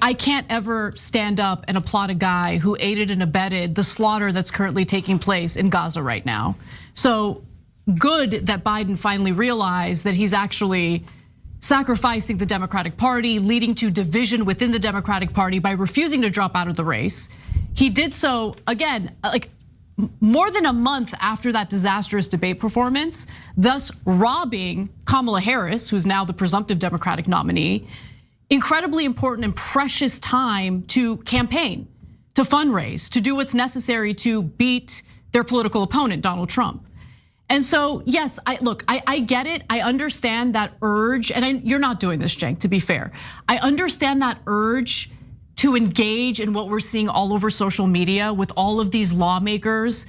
I can't ever stand up and applaud a guy who aided and abetted the slaughter that's currently taking place in Gaza right now. So good that Biden finally realized that he's actually sacrificing the Democratic Party, leading to division within the Democratic Party by refusing to drop out of the race. He did so, again, like more than a month after that disastrous debate performance, thus robbing Kamala Harris, who's now the presumptive Democratic nominee, incredibly important and precious time to campaign, to fundraise, to do what's necessary to beat their political opponent, Donald Trump. And so, yes, I get it. I understand that urge, and you're not doing this, Cenk, to be fair. I understand that urge to engage in what we're seeing all over social media with all of these lawmakers,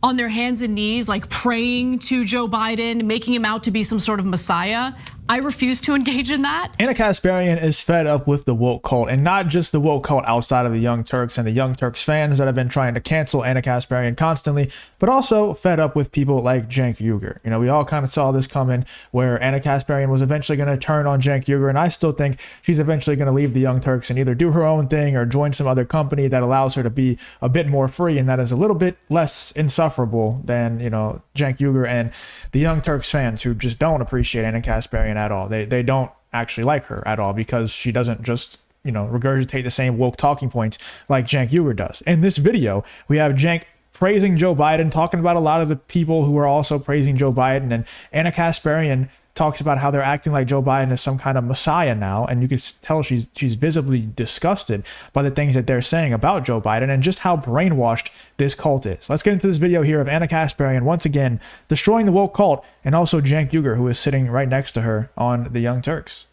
on their hands and knees, like praying to Joe Biden, making him out to be some sort of messiah. I refuse to engage in that. Ana Kasparian is fed up with the woke cult, and not just the woke cult outside of the Young Turks and the Young Turks fans that have been trying to cancel Ana Kasparian constantly, but also fed up with people like Cenk Uygur. We all kind of saw this coming, where Ana Kasparian was eventually going to turn on Cenk Uygur, and I still think she's eventually going to leave the Young Turks and either do her own thing or join some other company that allows her to be a bit more free and that is a little bit less insufferable than Cenk Uygur and the Young Turks fans who just don't appreciate Ana Kasparian at all. They don't actually like her at all because she doesn't just regurgitate the same woke talking points like Cenk Uygur does. In this video, we have Cenk praising Joe Biden, talking about a lot of the people who are also praising Joe Biden, and Ana Kasparian talks about how they're acting like Joe Biden is some kind of messiah now, and you can tell she's visibly disgusted by the things that they're saying about Joe Biden and just how brainwashed this cult is. Let's get into this video here of Ana Kasparian once again destroying the woke cult, and also Cenk Uygur, who is sitting right next to her on the Young Turks.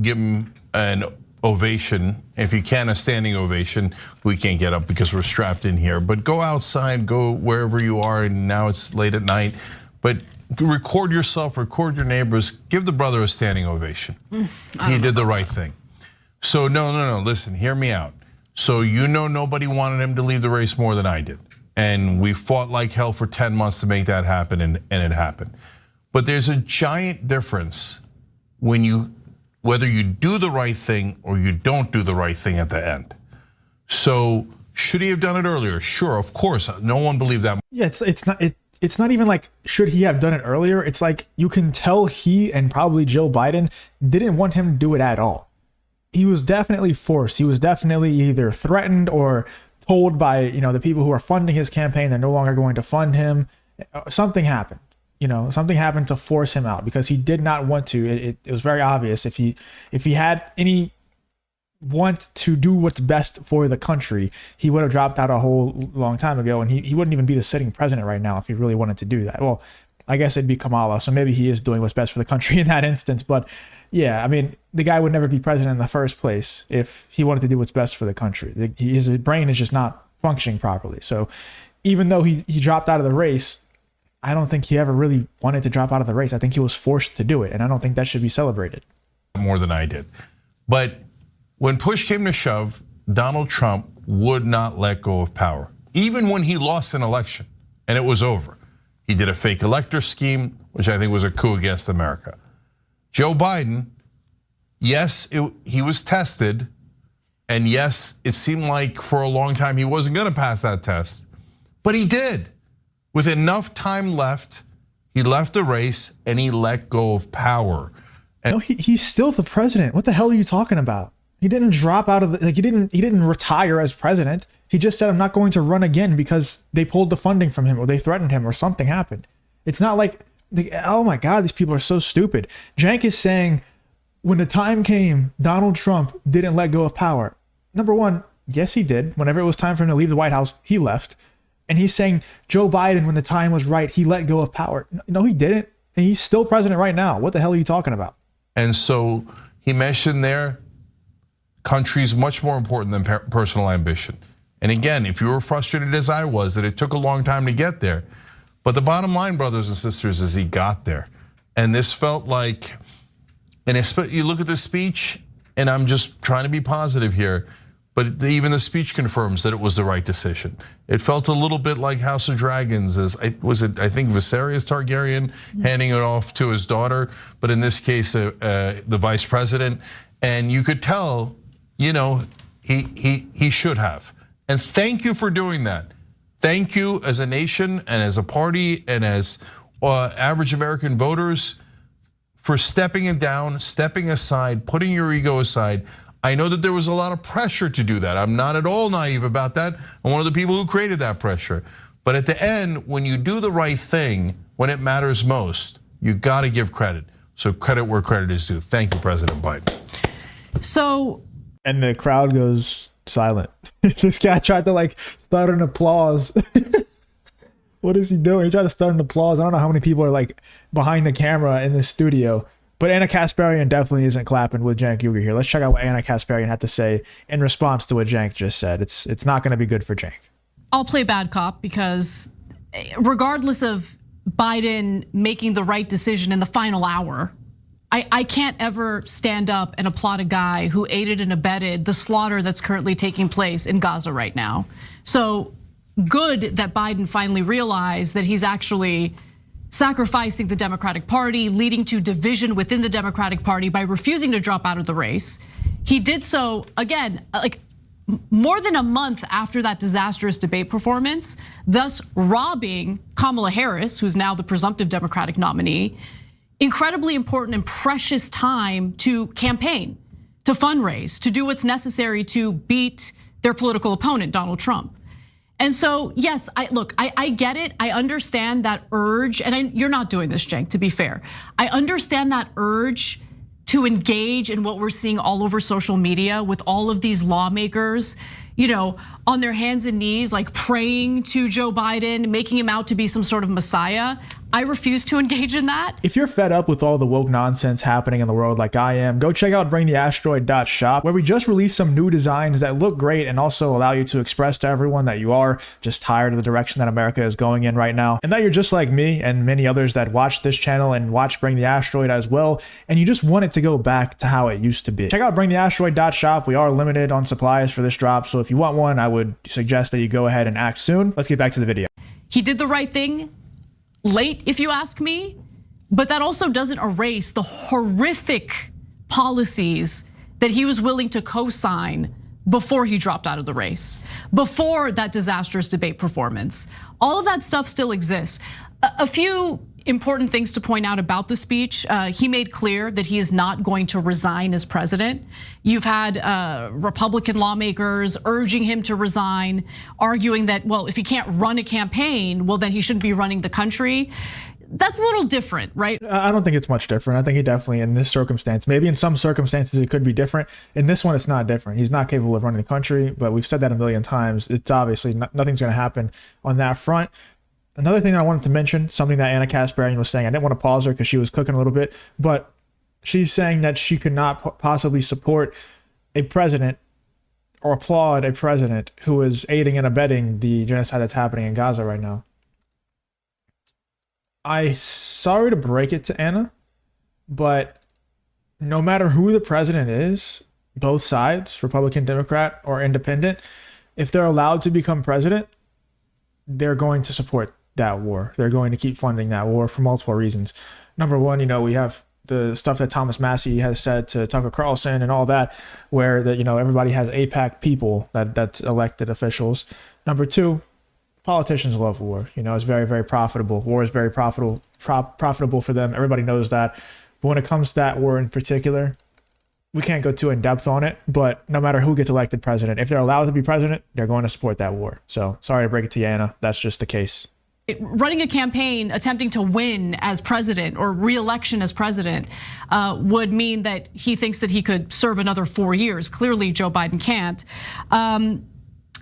Give him an ovation. If you can, a standing ovation. We can't get up because we're strapped in here, but go outside, go wherever you are, and now it's late at night, but record yourself, record your neighbors, give the brother a standing ovation. He did the right thing. So no, listen, hear me out. So nobody wanted him to leave the race more than I did. And we fought like hell for 10 months to make that happen, and it happened. But there's a giant difference whether you do the right thing or you don't do the right thing at the end. So should he have done it earlier? Sure, of course, no one believed that. Yeah, it's not even like, should he have done it earlier? It's like, you can tell he and probably Joe Biden didn't want him to do it at all. He was definitely forced. He was definitely either threatened or told by, the people who are funding his campaign, they're no longer going to fund him. Something happened, something happened to force him out because he did not want to. It was very obvious. If he had any want to do what's best for the country, he would have dropped out a whole long time ago, and he wouldn't even be the sitting president right now if he really wanted to do that. Well, I guess it'd be Kamala, so maybe he is doing what's best for the country in that instance. But yeah, I mean, the guy would never be president in the first place if he wanted to do what's best for the country. His brain is just not functioning properly. So even though he dropped out of the race, I don't think he ever really wanted to drop out of the race. I think he was forced to do it, and I don't think that should be celebrated. More than I did. But when push came to shove, Donald Trump would not let go of power, even when he lost an election and it was over. He did a fake elector scheme, which I think was a coup against America. Joe Biden, yes, he was tested, and yes, it seemed like for a long time he wasn't going to pass that test, but he did. With enough time left, he left the race and he let go of power. No, he's still the president. What the hell are you talking about? He didn't drop out of the, he didn't retire as president. He just said, I'm not going to run again because they pulled the funding from him or they threatened him or something happened. It's not like, oh my God, these people are so stupid. Cenk is saying when the time came, Donald Trump didn't let go of power. Number one, yes, he did. Whenever it was time for him to leave the White House, he left. And he's saying Joe Biden, when the time was right, he let go of power. No, he didn't. And he's still president right now. What the hell are you talking about? And so he mentioned there, country's much more important than personal ambition. And again, if you were frustrated as I was that it took a long time to get there, but the bottom line, brothers and sisters, is he got there. And this felt like, and you look at this speech, and I'm just trying to be positive here, but even the speech confirms that it was the right decision. It felt a little bit like House of Dragons, I think Viserys Targaryen handing it off to his daughter, but in this case, the vice president. And you could tell he should have. And thank you for doing that. Thank you as a nation and as a party and as average American voters for stepping it down, stepping aside, putting your ego aside. I know that there was a lot of pressure to do that. I'm not at all naive about that. I'm one of the people who created that pressure. But at the end, when you do the right thing, when it matters most, you gotta give credit. So credit where credit is due. Thank you, President Biden. And the crowd goes silent. This guy tried to start an applause. What is he doing? He tried to start an applause. I don't know how many people are behind the camera in this studio. But Ana Kasparian definitely isn't clapping with Cenk Uygur here. Let's check out what Ana Kasparian had to say in response to what Cenk just said. It's not going to be good for Cenk. I'll play bad cop because regardless of Biden making the right decision in the final hour, I can't ever stand up and applaud a guy who aided and abetted the slaughter that's currently taking place in Gaza right now. So good that Biden finally realized that he's actually sacrificing the Democratic Party, leading to division within the Democratic Party by refusing to drop out of the race. He did so, again, more than a month after that disastrous debate performance, thus robbing Kamala Harris, who's now the presumptive Democratic nominee, incredibly important and precious time to campaign, to fundraise, to do what's necessary to beat their political opponent, Donald Trump. And so, yes, I get it. I understand that urge, and you're not doing this, Cenk, to be fair. I understand that urge to engage in what we're seeing all over social media with all of these lawmakers, on their hands and knees, praying to Joe Biden, making him out to be some sort of messiah. I refuse to engage in that. If you're fed up with all the woke nonsense happening in the world like I am, go check out bringtheasteroid.shop, where we just released some new designs that look great and also allow you to express to everyone that you are just tired of the direction that America is going in right now, and that you're just like me and many others that watch this channel and watch Bring the Asteroid as well, and you just want it to go back to how it used to be. Check out bringtheasteroid.shop. We are limited on supplies for this drop, so if you want one, I would suggest that you go ahead and act soon. Let's get back to the video. He did the right thing. Late, if you ask me, but that also doesn't erase the horrific policies that he was willing to co-sign before he dropped out of the race, before that disastrous debate performance. All of that stuff still exists. A few important things to point out about the speech. He made clear that he is not going to resign as president. You've had Republican lawmakers urging him to resign, arguing that, well, if he can't run a campaign, well, then he shouldn't be running the country. That's a little different, right? I don't think it's much different. I think he definitely, in this circumstance, maybe in some circumstances it could be different. In this one, it's not different. He's not capable of running the country, but we've said that a million times. It's obviously nothing's going to happen on that front. Another thing I wanted to mention, something that Ana Kasparian was saying, I didn't want to pause her because she was cooking a little bit, but she's saying that she could not possibly support a president or applaud a president who is aiding and abetting the genocide that's happening in Gaza right now. I'm sorry to break it to Ana, but no matter who the president is, both sides, Republican, Democrat, or independent, if they're allowed to become president, they're going to support that war. They're going to keep funding that war for multiple reasons. Number one, we have the stuff that Thomas Massie has said to Tucker Carlson and all that, where that everybody has AIPAC people that's elected officials. Number two, politicians love war. It's very, very profitable. War is very profitable for them. Everybody knows that. But when it comes to that war in particular, we can't go too in depth on it, but no matter who gets elected president, if they're allowed to be president, they're going to support that war. So sorry to break it to you, Ana. That's just the case. Running a campaign, attempting to win as president or re-election as president would mean that he thinks that he could serve another 4 years. Clearly, Joe Biden can't.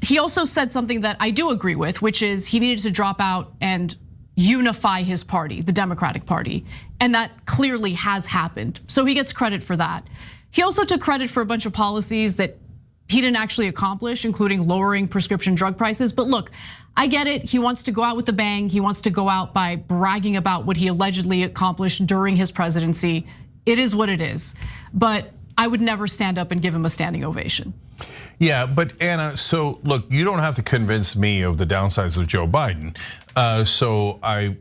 He also said something that I do agree with, which is he needed to drop out and unify his party, the Democratic Party. And that clearly has happened. So he gets credit for that. He also took credit for a bunch of policies that he didn't actually accomplish, including lowering prescription drug prices. But look, I get it. He wants to go out with a bang. He wants to go out by bragging about what he allegedly accomplished during his presidency. It is what it is. But I would never stand up and give him a standing ovation. Yeah, but Ana, so look, you don't have to convince me of the downsides of Joe Biden. So I,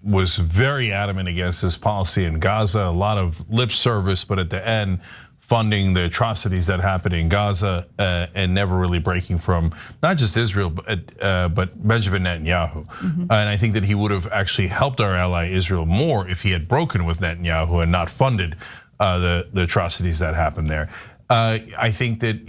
was very adamant against his policy in Gaza, a lot of lip service, but at the end, funding the atrocities that happened in Gaza and never really breaking from not just Israel, but Benjamin Netanyahu. And I think that he would have actually helped our ally Israel more if he had broken with Netanyahu and not funded the atrocities that happened there. I think that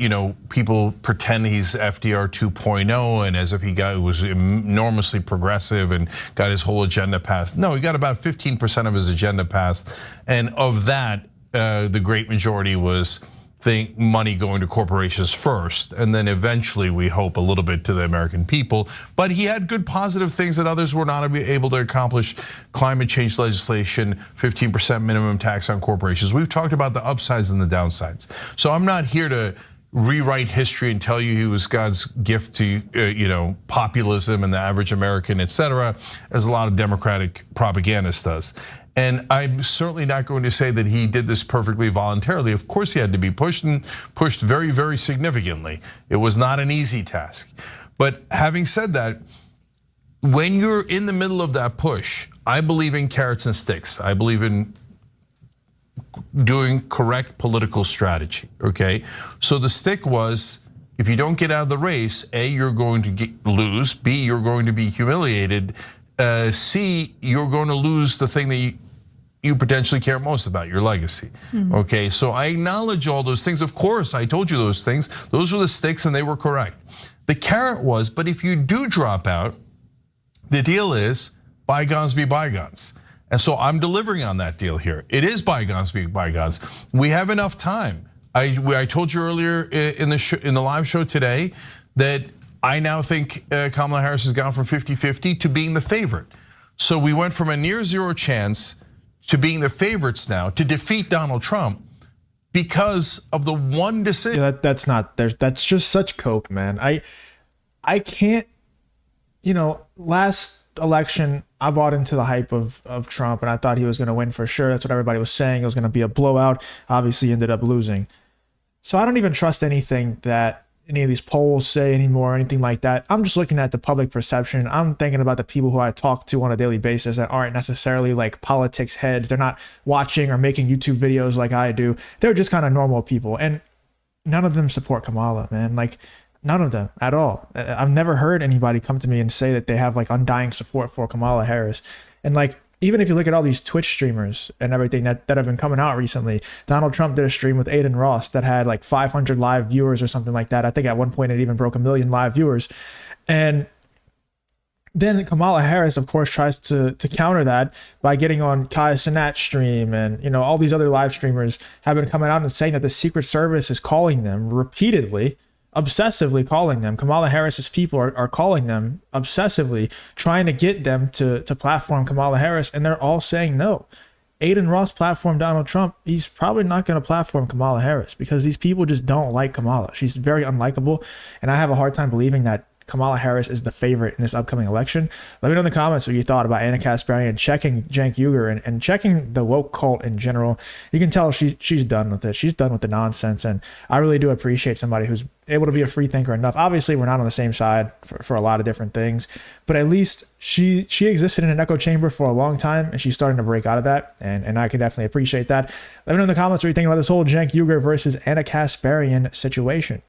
people pretend he's FDR 2.0 and as if he was enormously progressive and got his whole agenda passed. No, he got about 15% of his agenda passed, and of that, the great majority was money going to corporations first, and then eventually we hope a little bit to the American people. But he had good positive things that others were not able to accomplish: climate change legislation, 15% minimum tax on corporations. We've talked about the upsides and the downsides. So I'm not here to rewrite history and tell you he was God's gift to populism and the average American, etc., as a lot of Democratic propagandists does. And I'm certainly not going to say that he did this perfectly voluntarily. Of course, he had to be pushed and pushed very, very significantly. It was not an easy task. But having said that, when you're in the middle of that push, I believe in carrots and sticks. I believe in doing correct political strategy, okay? So the stick was, if you don't get out of the race, A, you're going to lose, B, you're going to be humiliated, C, you're going to lose the thing that you potentially care most about, your legacy. Okay, so I acknowledge all those things. Of course, I told you those things. Those were the sticks and they were correct. The carrot was, but if you do drop out, the deal is bygones be bygones. And so I'm delivering on that deal here. It is bygones be bygones. We have enough time. I told you earlier in the live show today that I now think Kamala Harris has gone from 50-50 to being the favorite. So we went from a near zero chance to being the favorites now to defeat Donald Trump because of the one decision. Yeah, that's just such cope, man. I can't, last election I bought into the hype of Trump and I thought he was gonna win for sure. That's what everybody was saying. It was gonna be a blowout. Obviously he ended up losing. So I don't even trust anything that any of these polls say anymore or anything like that. I'm just looking at the public perception. I'm thinking about the people who I talk to on a daily basis that aren't necessarily like politics heads. They're not watching or making YouTube videos like I do. They're just kind of normal people. And none of them support Kamala, man. Like none of them at all. I've never heard anybody come to me and say that they have like undying support for Kamala Harris. And like, even if you look at all these Twitch streamers and everything that have been coming out recently, Donald Trump did a stream with Aiden Ross that had like 500 live viewers or something like that. I think at one point it even broke 1 million live viewers. And then Kamala Harris, of course, tries to counter that by getting on Kai Cenat's stream. And, all these other live streamers have been coming out and saying that the Secret Service is calling them repeatedly, obsessively calling them. Kamala Harris's people are calling them obsessively, trying to get them to platform Kamala Harris, and they're all saying no. Aiden Ross platformed Donald Trump. He's probably not going to platform Kamala Harris because these people just don't like Kamala. She's very unlikable, and I have a hard time believing that Kamala Harris is the favorite in this upcoming election. Let me know in the comments what you thought about Ana Kasparian checking Cenk Uygur and checking the woke cult in general. You can tell she's done with it. She's done with the nonsense, and I really do appreciate somebody who's able to be a free thinker enough. Obviously, we're not on the same side for a lot of different things, but at least she existed in an echo chamber for a long time, and she's starting to break out of that, and I can definitely appreciate that. Let me know in the comments what you think about this whole Cenk Uygur versus Ana Kasparian situation.